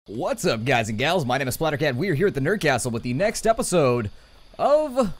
What's up, guys and gals? My name is Splattercat. We are here at the Nerd Castle with the next episode of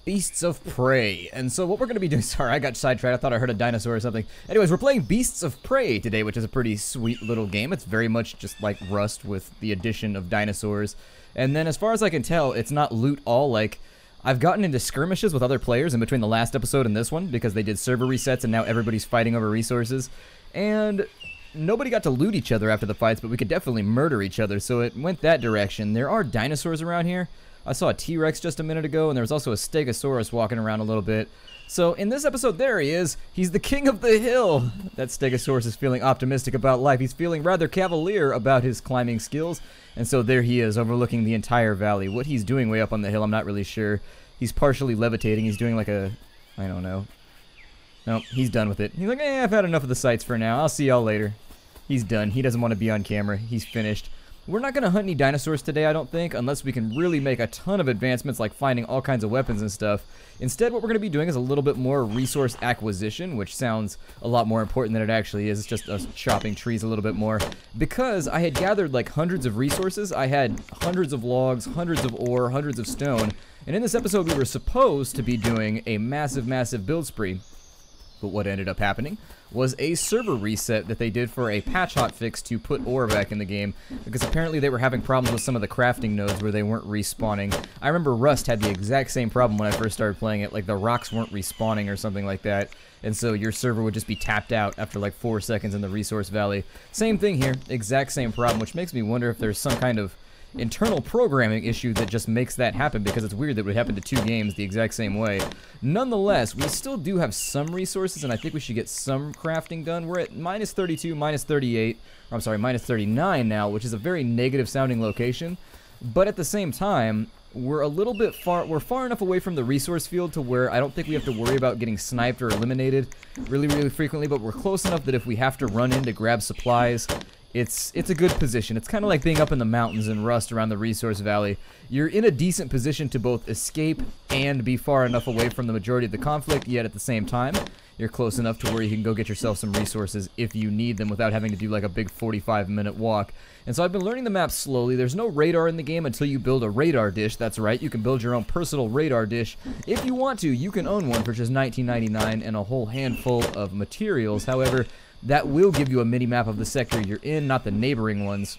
Beasts of Prey. And so what we're going to be doing... Sorry, I got sidetracked. I thought I heard a dinosaur or something. Anyways, we're playing Beasts of Prey today, which is a pretty sweet little game. It's very much just like Rust with the addition of dinosaurs. And then as far as I can tell, it's not loot all. Like, I've gotten into skirmishes with other players in between the last episode and this one because they did server resets and now everybody's fighting over resources. And... nobody got to loot each other after the fights, but we could definitely murder each other, so it went that direction. There are dinosaurs around here. I saw a T-Rex just a minute ago, and there was also a Stegosaurus walking around a little bit. So in this episode, there he is. He's the king of the hill. That Stegosaurus is feeling optimistic about life. He's feeling rather cavalier about his climbing skills, and so there he is, overlooking the entire valley. What he's doing way up on the hill, I'm not really sure. He's partially levitating. He's doing like a... I don't know. Nope, he's done with it. He's like, I've had enough of the sights for now. I'll see y'all later. He's done. He doesn't want to be on camera. He's finished. We're not going to hunt any dinosaurs today, I don't think, unless we can really make a ton of advancements like finding all kinds of weapons and stuff. Instead, what we're going to be doing is a little bit more resource acquisition, which sounds a lot more important than it actually is. It's just us chopping trees a little bit more. Because I had gathered like hundreds of resources, I had hundreds of logs, hundreds of ore, hundreds of stone, and in this episode we were supposed to be doing a massive build spree. But what ended up happening was a server reset that they did for a patch hotfix to put ore back in the game, because apparently they were having problems with some of the crafting nodes where they weren't respawning. I remember Rust had the exact same problem when I first started playing it, like the rocks weren't respawning or something like that, and so your server would just be tapped out after like 4 seconds in the resource valley. Same thing here, exact same problem, which makes me wonder if there's some kind of internal programming issue that just makes that happen, because it's weird that it would happen to 2 games the exact same way. Nonetheless, we still do have some resources, and I think we should get some crafting done. We're at minus 32, minus 38, or I'm sorry, minus 39 now, which is a very negative sounding location, but at the same time, we're a little bit we're far enough away from the resource field to where I don't think we have to worry about getting sniped or eliminated really frequently, but we're close enough that if we have to run in to grab supplies, it's a good position. It's kind of like being up in the mountains in Rust around the resource valley. You're in a decent position to both escape and be far enough away from the majority of the conflict, yet at the same time, you're close enough to where you can go get yourself some resources if you need them without having to do like a big 45-minute walk. And so I've been learning the map slowly. There's no radar in the game until you build a radar dish. That's right, you can build your own personal radar dish. If you want to, you can own one for just $19.99 and a whole handful of materials. However, that will give you a mini-map of the sector you're in, not the neighboring ones.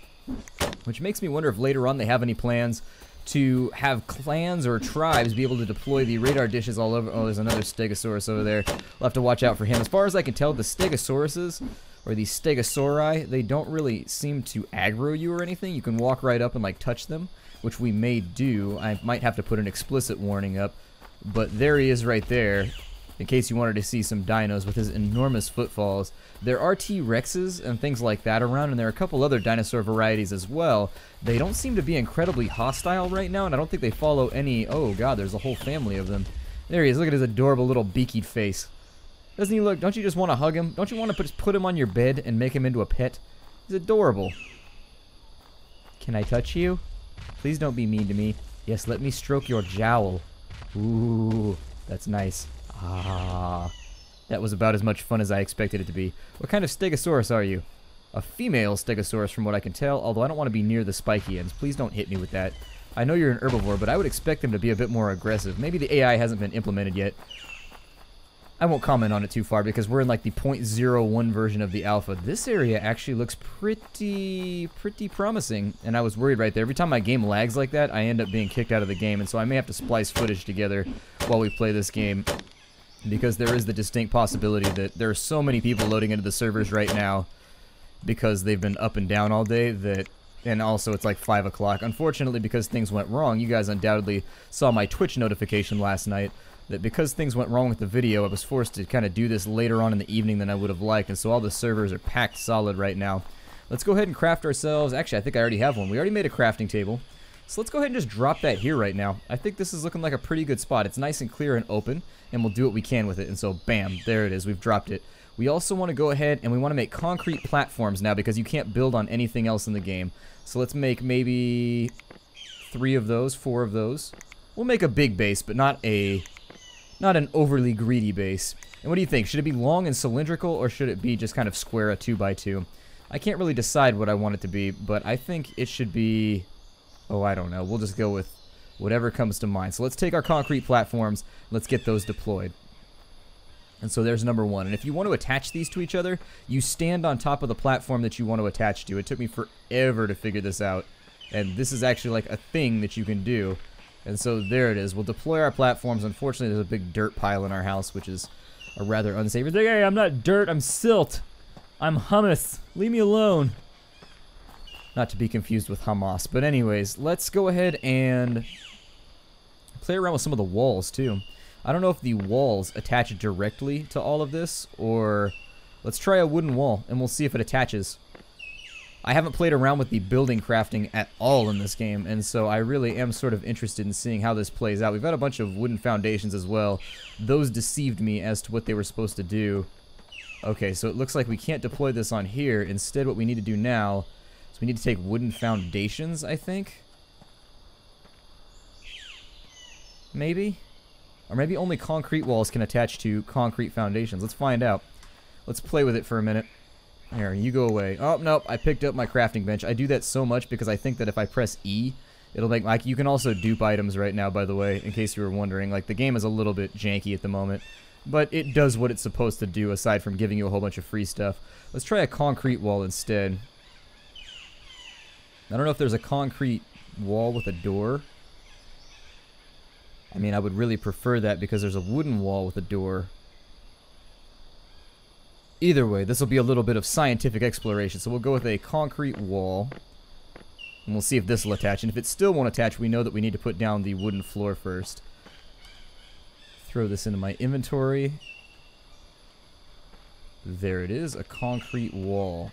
Which makes me wonder if later on they have any plans to have clans or tribes be able to deploy the radar dishes all over. Oh, there's another Stegosaurus over there. We'll have to watch out for him. As far as I can tell, the Stegosauruses, or the Stegosauri, they don't really seem to aggro you or anything. You can walk right up and like touch them, which we may do. I might have to put an explicit warning up. But there he is right there, in case you wanted to see some dinos with his enormous footfalls. There are T-Rexes and things like that around, and there are a couple other dinosaur varieties as well. They don't seem to be incredibly hostile right now, and I don't think they follow any... Oh god, there's a whole family of them. There he is, look at his adorable little beaky face. Doesn't he look... Don't you just want to hug him? Don't you want to just put him on your bed and make him into a pet? He's adorable. Can I touch you? Please don't be mean to me. Yes, let me stroke your jowl. Ooh, that's nice. Ah, that was about as much fun as I expected it to be. What kind of Stegosaurus are you? A female Stegosaurus from what I can tell, although I don't want to be near the spiky ends. Please don't hit me with that. I know you're an herbivore, but I would expect them to be a bit more aggressive. Maybe the AI hasn't been implemented yet. I won't comment on it too far because we're in like the 0.01 version of the alpha. This area actually looks pretty promising, and I was worried right there. Every time my game lags like that, I end up being kicked out of the game, and so I may have to splice footage together while we play this game, because there is the distinct possibility that there are so many people loading into the servers right now because they've been up and down all day that, and also it's like 5 o'clock. Unfortunately, because things went wrong, you guys undoubtedly saw my Twitch notification last night that because things went wrong with the video, I was forced to kind of do this later on in the evening than I would have liked, and so all the servers are packed solid right now. Let's go ahead and craft ourselves. Actually, I think I already have one. We already made a crafting table. So let's go ahead and just drop that here right now. I think this is looking like a pretty good spot. It's nice and clear and open, and we'll do what we can with it. And so, bam, there it is. We've dropped it. We also want to go ahead and we want to make concrete platforms now because you can't build on anything else in the game. So let's make maybe 3 of those, 4 of those. We'll make a big base, but not an overly greedy base. And what do you think? Should it be long and cylindrical, or should it be just kind of square, a 2x2? I can't really decide what I want it to be, but I think it should be... Oh, I don't know. We'll just go with whatever comes to mind. So let's take our concrete platforms. Let's get those deployed. And so there's number one. And if you want to attach these to each other, you stand on top of the platform that you want to attach to. It took me forever to figure this out. And this is actually like a thing that you can do. And so there it is. We'll deploy our platforms. Unfortunately, there's a big dirt pile in our house, which is a rather unsavory thing. Hey, I'm not dirt. I'm silt. I'm hummus. Leave me alone. Not to be confused with Hamas. But anyways, let's go ahead and play around with some of the walls, too. I don't know if the walls attach directly to all of this, or let's try a wooden wall, and we'll see if it attaches. I haven't played around with the building crafting at all in this game, and so I really am sort of interested in seeing how this plays out. We've got a bunch of wooden foundations as well. Those deceived me as to what they were supposed to do. Okay, so it looks like we can't deploy this on here. Instead, what we need to do now is we need to take wooden foundations, I think. Maybe? Or maybe only concrete walls can attach to concrete foundations. Let's find out. Let's play with it for a minute. Here, you go away. Oh, nope, I picked up my crafting bench. I do that so much because I think that if I press E, it'll make... Like, you can also dupe items right now, by the way, in case you were wondering. Like, the game is a little bit janky at the moment, but it does what it's supposed to do, aside from giving you a whole bunch of free stuff. Let's try a concrete wall instead. I don't know if there's a concrete wall with a door. I mean, I would really prefer that because there's a wooden wall with a door. Either way, this will be a little bit of scientific exploration. So we'll go with a concrete wall. And we'll see if this will attach. And if it still won't attach, we know that we need to put down the wooden floor first. Throw this into my inventory. There it is, a concrete wall.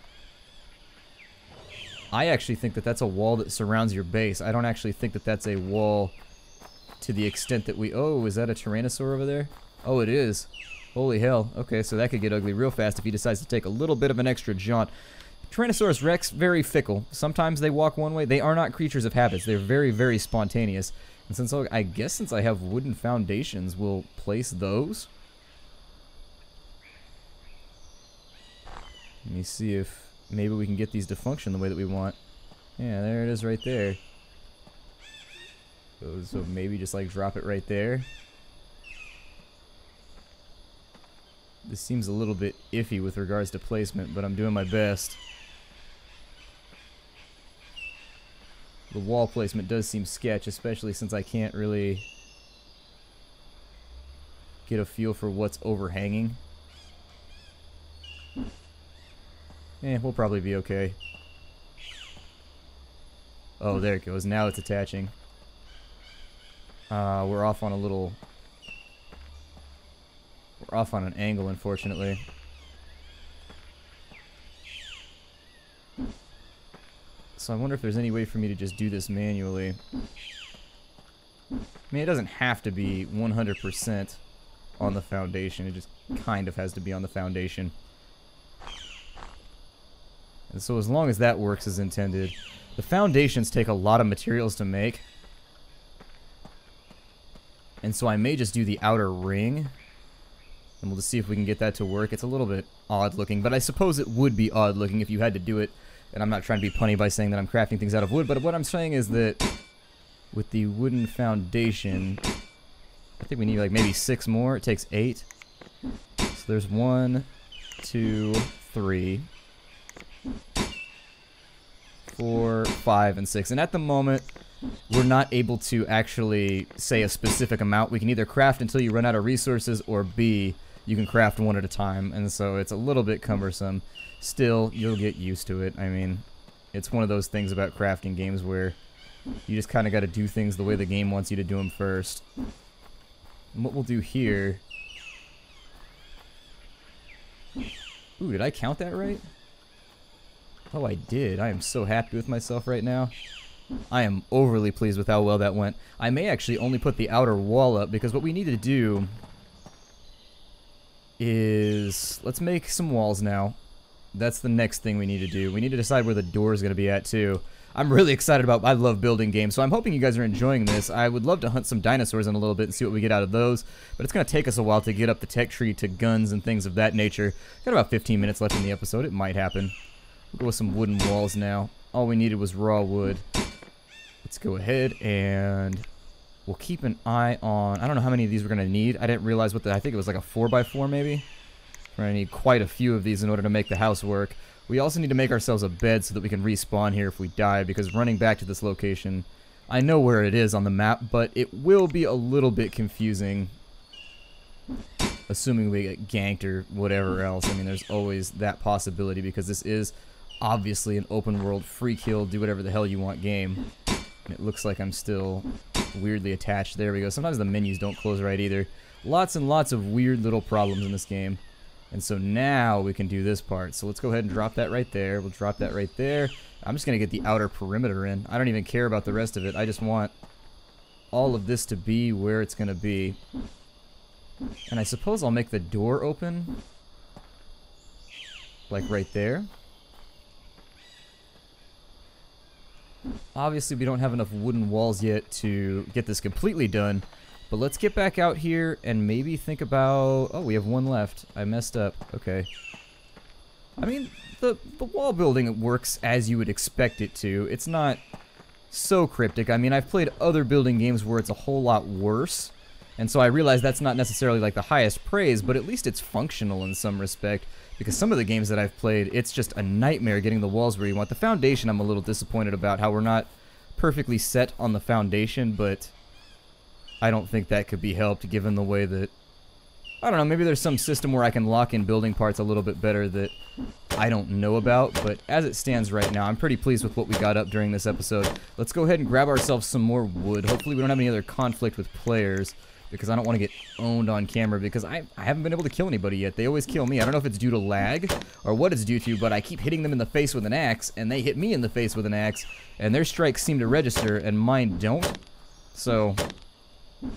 I actually think that that's a wall that surrounds your base. I don't actually think that that's a wall... to the extent that we... Oh, is that a Tyrannosaur over there? Oh, it is. Holy hell. Okay, so that could get ugly real fast if he decides to take a little bit of an extra jaunt. Tyrannosaurus rex, very fickle. Sometimes they walk one way. They are not creatures of habits. They're very, very spontaneous. And since I guess since I have wooden foundations, we'll place those. Let me see if maybe we can get these to function the way that we want. Yeah, there it is right there. So maybe just like drop it right there. This seems a little bit iffy with regards to placement, but I'm doing my best. The wall placement does seem sketch, especially since I can't really get a feel for what's overhanging. We'll probably be okay. Oh, there it goes. Now it's attaching. We're off on a little... We're off on an angle, unfortunately. So I wonder if there's any way for me to just do this manually. I mean, it doesn't have to be 100% on the foundation. It just kind of has to be on the foundation. And so as long as that works as intended... The foundations take a lot of materials to make. And so I may just do the outer ring. And we'll just see if we can get that to work. It's a little bit odd looking, but I suppose it would be odd looking if you had to do it. And I'm not trying to be punny by saying that I'm crafting things out of wood, but what I'm saying is that with the wooden foundation, I think we need like maybe 6 more. It takes 8. So there's 1, 2, 3, 4, 5, and 6. And at the moment, we're not able to actually say a specific amount. We can either craft until you run out of resources, or B, you can craft one at a time. And so it's a little bit cumbersome. Still, you'll get used to it. I mean, it's one of those things about crafting games where you just kind of got to do things the way the game wants you to do them first. And what we'll do here... Ooh, did I count that right? Oh, I did. I am so happy with myself right now. I am overly pleased with how well that went. I may actually only put the outer wall up, because what we need to do is... Let's make some walls now. That's the next thing we need to do. We need to decide where the door is going to be at, too. I'm really excited about... I love building games, so I'm hoping you guys are enjoying this. I would love to hunt some dinosaurs in a little bit and see what we get out of those, but it's going to take us a while to get up the tech tree to guns and things of that nature. Got about 15 minutes left in the episode. It might happen. We'll go with some wooden walls now. All we needed was raw wood. Let's go ahead and we'll keep an eye on... I don't know how many of these we're going to need. I didn't realize what the... I think it was like a 4x4 maybe. We're going to need quite a few of these in order to make the house work. We also need to make ourselves a bed so that we can respawn here if we die, because running back to this location... I know where it is on the map, but it will be a little bit confusing. Assuming we get ganked or whatever else. I mean, there's always that possibility, because this is obviously an open world, free kill, do whatever the hell you want game. And it looks like I'm still weirdly attached. There we go. Sometimes the menus don't close right either. Lots and lots of weird little problems in this game. And so now we can do this part. So let's go ahead and drop that right there. We'll drop that right there. I'm just going to get the outer perimeter in. I don't even care about the rest of it. I just want all of this to be where it's going to be. And I suppose I'll make the door open. Like right there. Obviously we don't have enough wooden walls yet to get this completely done. But let's get back out here and maybe think about... Oh, we have one left. I messed up. Okay. I mean, the wall building works as you would expect it to. It's not so cryptic. I mean, I've played other building games where it's a whole lot worse. And so I realize that's not necessarily like the highest praise, but at least it's functional in some respect. Because some of the games that I've played, it's just a nightmare getting the walls where you want. The foundation, I'm a little disappointed about how we're not perfectly set on the foundation, but... I don't think that could be helped given the way that... I don't know, maybe there's some system where I can lock in building parts a little bit better that I don't know about, but as it stands right now, I'm pretty pleased with what we got up during this episode. Let's go ahead and grab ourselves some more wood. Hopefully we don't have any other conflict with players, because I don't want to get owned on camera, because I haven't been able to kill anybody yet. They always kill me. I don't know if it's due to lag or what it's due to, but I keep hitting them in the face with an axe, and they hit me in the face with an axe, and their strikes seem to register, and mine don't. So...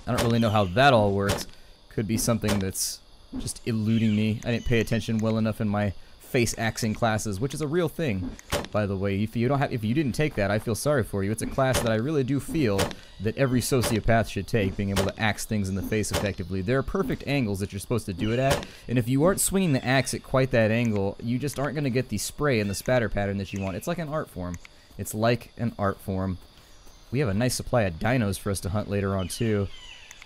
I don't really know how that all works. Could be something that's just eluding me. I didn't pay attention well enough in my face axing classes, which is a real thing, by the way. If you didn't take that, I feel sorry for you. It's a class that I really do feel that every sociopath should take, being able to axe things in the face effectively. There are perfect angles that you're supposed to do it at, and if you aren't swinging the axe at quite that angle, you just aren't going to get the spray and the spatter pattern that you want. It's like an art form. It's like an art form. We have a nice supply of dinos for us to hunt later on, too.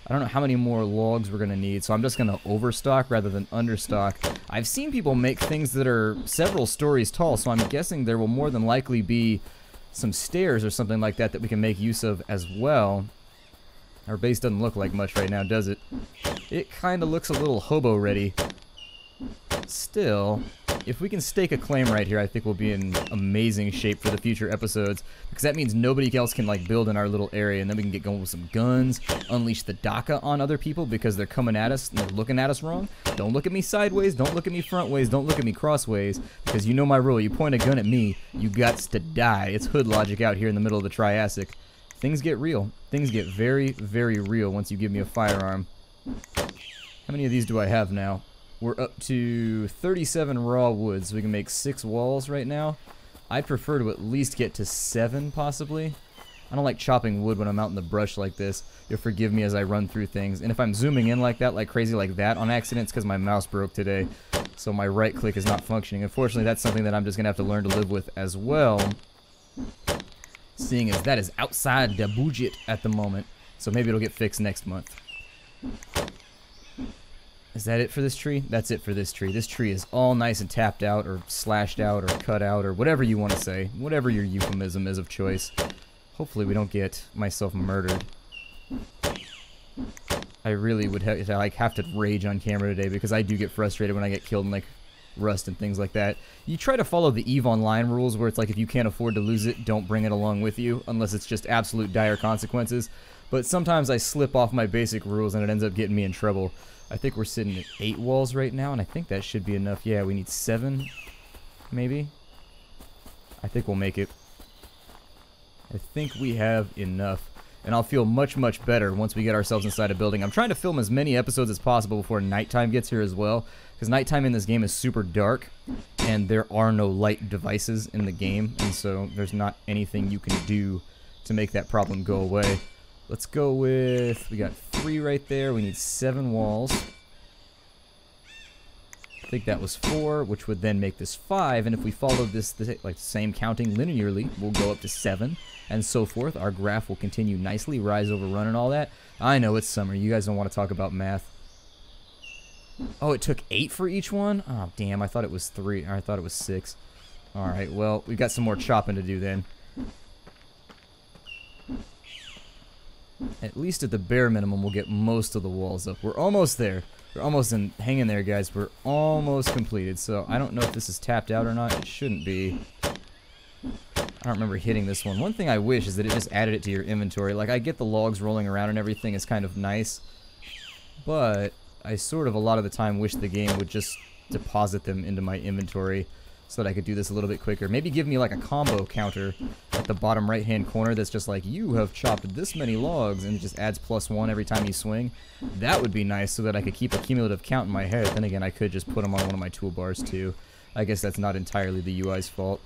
I don't know how many more logs we're going to need, so I'm just going to overstock rather than understock. I've seen people make things that are several stories tall, so I'm guessing there will more than likely be some stairs or something like that that we can make use of as well. Our base doesn't look like much right now, does it? It kind of looks a little hobo-ready. Still, if we can stake a claim right here, I think we'll be in amazing shape for the future episodes, because that means nobody else can like build in our little area, and then we can get going with some guns, unleash the DACA on other people because they're coming at us and they're looking at us wrong. Don't look at me sideways, don't look at me frontways, don't look at me crossways, because you know my rule. You point a gun at me, you gots to die. It's hood logic out here in the middle of the Triassic. Things get real. Things get very, very real once you give me a firearm. How many of these do I have now? We're up to 37 raw wood, so we can make 6 walls right now. I'd prefer to at least get to 7, possibly. I don't like chopping wood when I'm out in the brush like this. You'll forgive me as I run through things. And if I'm zooming in like that, like crazy like that on accident, it's because my mouse broke today. So my right click is not functioning. Unfortunately, that's something that I'm just going to have to learn to live with as well. Seeing as that is outside the budget at the moment. So maybe it'll get fixed next month. Is that it for this tree? That's it for this tree. This tree is all nice and tapped out or slashed out or cut out or whatever you want to say. Whatever your euphemism is of choice. Hopefully we don't get myself murdered. I really would have to rage on camera today because I do get frustrated when I get killed in like Rust and things like that. You try to follow the EVE Online rules where it's like if you can't afford to lose it, don't bring it along with you unless it's just absolute dire consequences. But sometimes I slip off my basic rules and it ends up getting me in trouble. I think we're sitting at 8 walls right now, and I think that should be enough. Yeah, we need 7, maybe. I think we'll make it. I think we have enough, and I'll feel much, much better once we get ourselves inside a building. I'm trying to film as many episodes as possible before nighttime gets here as well, because nighttime in this game is super dark, and there are no light devices in the game, and so there's not anything you can do to make that problem go away. Let's go with, we got 3 right there, we need 7 walls. I think that was 4, which would then make this 5, and if we follow this like same counting linearly, we'll go up to 7, and so forth. Our graph will continue nicely, rise over run and all that. I know it's summer. You guys don't want to talk about math. Oh, it took 8 for each one? Oh, damn, I thought it was 3. Or I thought it was 6. Alright, well, we've got some more chopping to do then. At least at the bare minimum, we'll get most of the walls up. We're almost there. We're almost in. Hang in there, guys. We're almost completed. So I don't know if this is tapped out or not. It shouldn't be. I don't remember hitting this one. One thing I wish is that it just added it to your inventory. Like, I get the logs rolling around and everything is kind of nice, but I sort of a lot of the time wish the game would just deposit them into my inventory so that I could do this a little bit quicker. Maybe give me like a combo counter at the bottom right hand corner that's just like, you have chopped this many logs, and it just adds +1 every time you swing. That would be nice so that I could keep a cumulative count in my head. Then again, I could just put them on one of my toolbars too. I guess that's not entirely the UI's fault.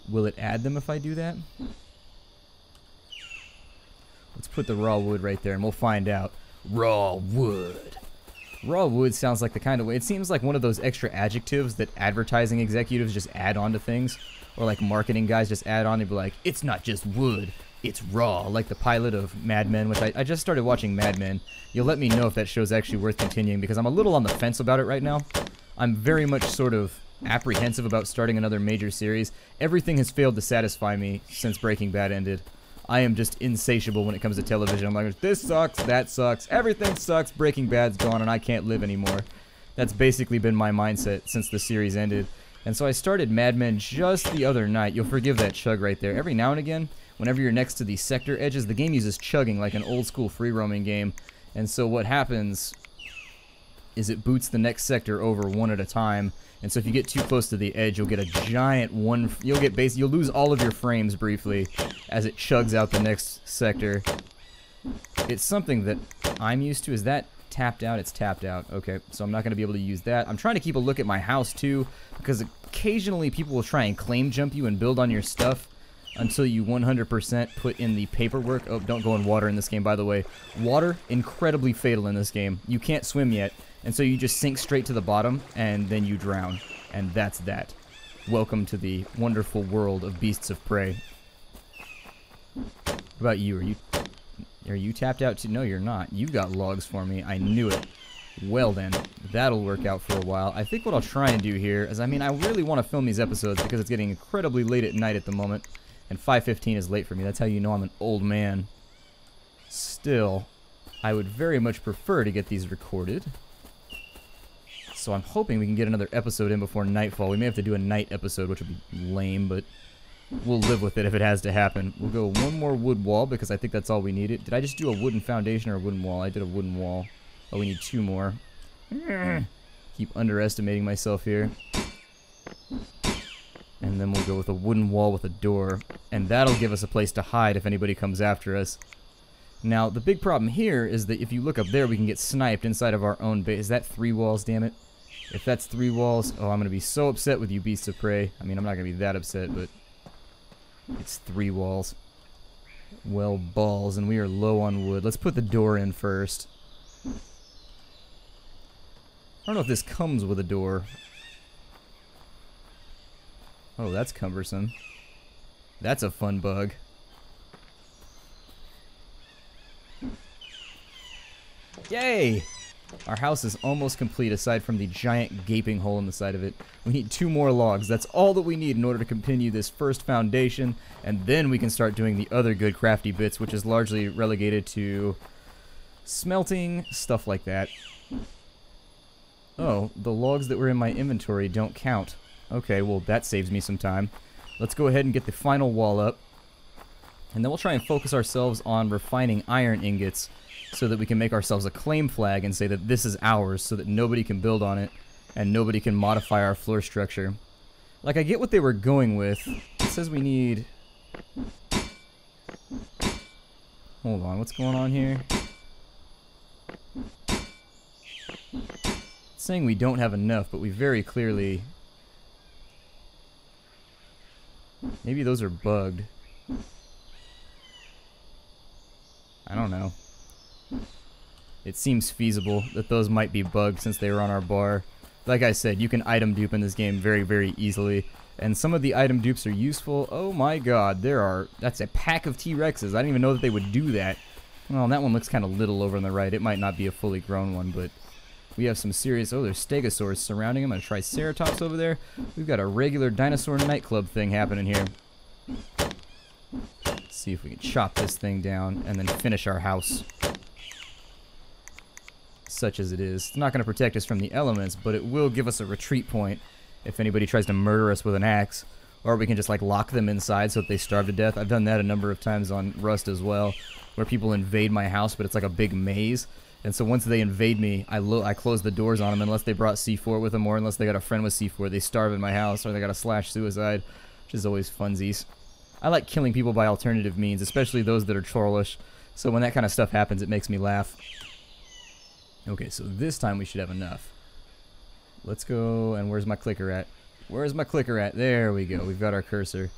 Will it add them if I do that? Let's put the raw wood right there and we'll find out. Raw wood. Raw wood sounds like the kind of way, it seems like one of those extra adjectives that advertising executives just add on to things, or like marketing guys just add on. They'd be like, it's not just wood, it's raw, like the pilot of Mad Men, which I just started watching Mad Men. You'll let me know if that show's actually worth continuing, because I'm a little on the fence about it right now. I'm very much sort of apprehensive about starting another major series. Everything has failed to satisfy me since Breaking Bad ended. I am just insatiable when it comes to television. I'm like, this sucks, that sucks, everything sucks, Breaking Bad's gone, and I can't live anymore. That's basically been my mindset since the series ended. And so I started Mad Men just the other night. You'll forgive that chug right there. Every now and again, whenever you're next to the sector edges, the game uses chugging like an old-school free-roaming game. And so what happens is it boots the next sector over one at a time. And so if you get too close to the edge, you'll get a giant one. You'll lose all of your frames briefly as it chugs out the next sector. It's something that I'm used to. Is that tapped out? It's tapped out. Okay, so I'm not going to be able to use that. I'm trying to keep a look at my house too, because occasionally people will try and claim jump you and build on your stuff until you 100% put in the paperwork. Oh, don't go in water in this game, by the way. Water, incredibly fatal in this game. You can't swim yet. And so you just sink straight to the bottom, and then you drown. And that's that. Welcome to the wonderful world of beasts of prey. What about you? Are you tapped out too? No, you're not. You got logs for me. I knew it. Well then, that'll work out for a while. I think what I'll try and do here is, I really want to film these episodes because it's getting incredibly late at night at the moment. And 5:15 is late for me. That's how you know I'm an old man. Still, I would very much prefer to get these recorded. So I'm hoping we can get another episode in before nightfall. We may have to do a night episode, which would be lame, but we'll live with it if it has to happen. We'll go one more wood wall because I think that's all we needed. Did I just do a wooden foundation or a wooden wall? I did a wooden wall. Oh, we need 2 more. Keep underestimating myself here. And then we'll go with a wooden wall with a door. And that'll give us a place to hide if anybody comes after us. Now, the big problem here is that if you look up there, we can get sniped inside of our own base. Is that 3 walls, damn it? If that's 3 walls, oh, I'm going to be so upset with you, beasts of prey. I mean, I'm not going to be that upset, but it's 3 walls. Well, balls, and we are low on wood. Let's put the door in first. I don't know if this comes with a door. Oh, that's cumbersome. That's a fun bug. Yay! Our house is almost complete aside from the giant gaping hole in the side of it. We need 2 more logs. That's all that we need in order to continue this first foundation, and then we can start doing the other good crafty bits, which is largely relegated to smelting, stuff like that. Oh, the logs that were in my inventory don't count. Okay, well that saves me some time. Let's go ahead and get the final wall up, and then we'll try and focus ourselves on refining iron ingots so that we can make ourselves a claim flag and say that this is ours so that nobody can build on it and nobody can modify our floor structure. Like, I get what they were going with. It says we need... Hold on, what's going on here? It's saying we don't have enough, but we very clearly... Maybe those are bugged. I don't know. It seems feasible that those might be bugged since they were on our bar. like I said, you can item dupe in this game very, very easily. And some of the item dupes are useful. Oh my god, that's a pack of T-Rexes. I didn't even know that they would do that. Well, that one looks kind of little over on the right. It might not be a fully grown one, but we have some serious... Oh, there's stegosaurs surrounding them. I'm going to try Triceratops over there. We've got a regular dinosaur nightclub thing happening here. Let's see if we can chop this thing down and then finish our house. Such as it is. It's not going to protect us from the elements, but it will give us a retreat point if anybody tries to murder us with an axe. Or we can just like lock them inside so that they starve to death. I've done that a number of times on Rust as well, where people invade my house, but it's like a big maze. And so once they invade me, I close the doors on them unless they brought C4 with them, or unless they got a friend with C4. They starve in my house, or they got a slash suicide, which is always funsies. I like killing people by alternative means, especially those that are trollish. So when that kind of stuff happens, it makes me laugh. Okay, so this time we should have enough. Let's go, and where's my clicker at? Where's my clicker at? There we go. We've got our cursor.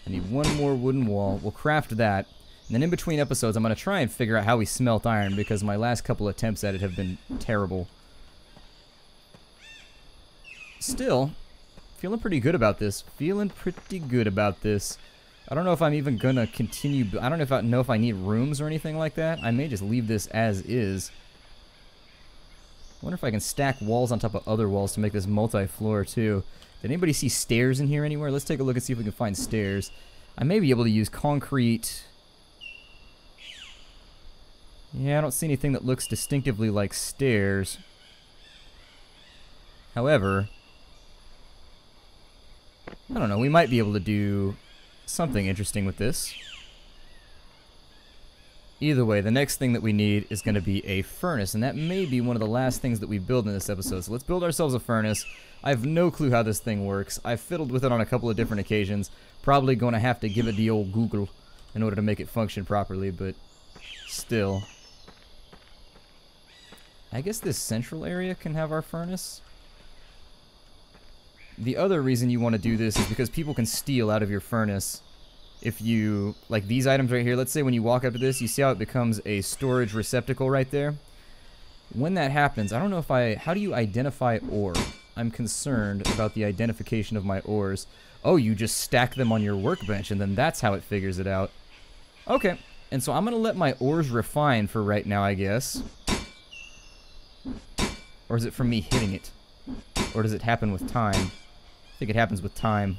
I need one more wooden wall. We'll craft that. And then in between episodes, I'm going to try and figure out how we smelt iron, because my last couple attempts at it have been terrible. Still, feeling pretty good about this. Feeling pretty good about this. I don't know if I'm even going to continue. I don't know if I need rooms or anything like that. I may just leave this as is. I wonder if I can stack walls on top of other walls to make this multi-floor too. Did anybody see stairs in here anywhere? Let's take a look and see if we can find stairs. I may be able to use concrete. Yeah, I don't see anything that looks distinctively like stairs. However, I don't know, we might be able to do something interesting with this. Either way, the next thing that we need is going to be a furnace, and that may be one of the last things that we build in this episode. So let's build ourselves a furnace. I have no clue how this thing works. I've fiddled with it on a couple of different occasions. Probably going to have to give it the old Google in order to make it function properly, but still. I guess this central area can have our furnace. The other reason you want to do this is because people can steal out of your furnace. If you, like these items right here, let's say when you walk up to this, you see how it becomes a storage receptacle right there? When that happens, I don't know if how do you identify ore? I'm concerned about the identification of my ores. Oh, you just stack them on your workbench, and then that's how it figures it out. Okay, and so I'm going to let my ores refine for right now, I guess. Or is it from me hitting it? Or does it happen with time? I think it happens with time.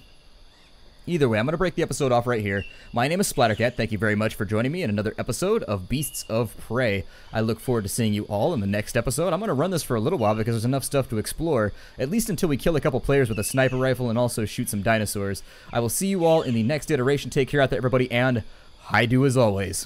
Either way, I'm going to break the episode off right here. My name is Splattercat. Thank you very much for joining me in another episode of Beasts of Prey. I look forward to seeing you all in the next episode. I'm going to run this for a little while because there's enough stuff to explore, at least until we kill a couple players with a sniper rifle and also shoot some dinosaurs. I will see you all in the next iteration. Take care out there, everybody, and hi-do as always.